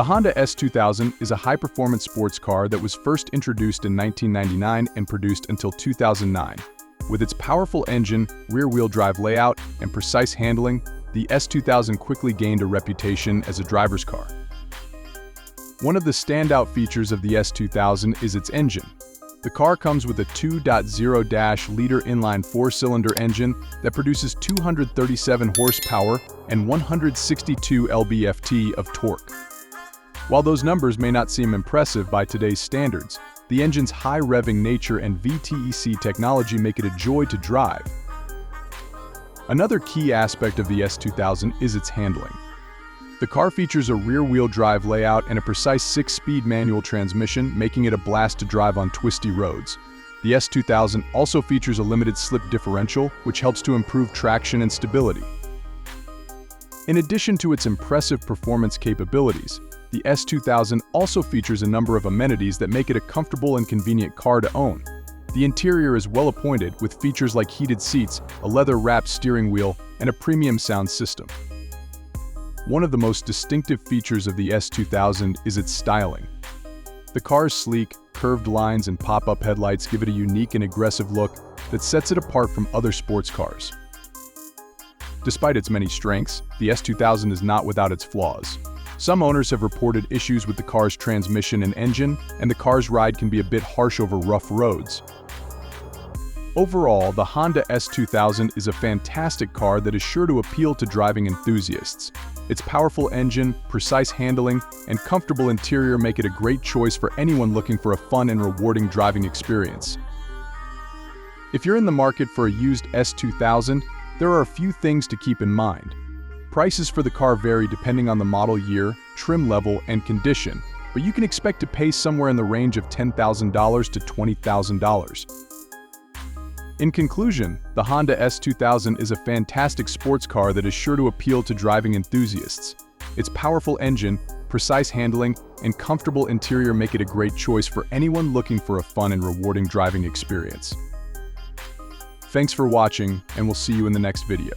The Honda S2000 is a high-performance sports car that was first introduced in 1999 and produced until 2009. With its powerful engine, rear-wheel drive layout, and precise handling, the S2000 quickly gained a reputation as a driver's car. One of the standout features of the S2000 is its engine. The car comes with a 2.0-liter inline four-cylinder engine that produces 237 horsepower and 162 lb-ft of torque. While those numbers may not seem impressive by today's standards, the engine's high revving nature and VTEC technology make it a joy to drive. Another key aspect of the S2000 is its handling. The car features a rear-wheel drive layout and a precise 6-speed manual transmission, making it a blast to drive on twisty roads. The S2000 also features a limited slip differential, which helps to improve traction and stability. In addition to its impressive performance capabilities, the S2000 also features a number of amenities that make it a comfortable and convenient car to own. The interior is well appointed with features like heated seats, a leather-wrapped steering wheel, and a premium sound system. One of the most distinctive features of the S2000 is its styling. The car's sleek, curved lines and pop-up headlights give it a unique and aggressive look that sets it apart from other sports cars. Despite its many strengths, the S2000 is not without its flaws. Some owners have reported issues with the car's transmission and engine, and the car's ride can be a bit harsh over rough roads. Overall, the Honda S2000 is a fantastic car that is sure to appeal to driving enthusiasts. Its powerful engine, precise handling, and comfortable interior make it a great choice for anyone looking for a fun and rewarding driving experience. If you're in the market for a used S2000, there are a few things to keep in mind. Prices for the car vary depending on the model year, trim level, and condition, but you can expect to pay somewhere in the range of $10,000 to $20,000. In conclusion, the Honda S2000 is a fantastic sports car that is sure to appeal to driving enthusiasts. Its powerful engine, precise handling, and comfortable interior make it a great choice for anyone looking for a fun and rewarding driving experience. Thanks for watching, and we'll see you in the next video.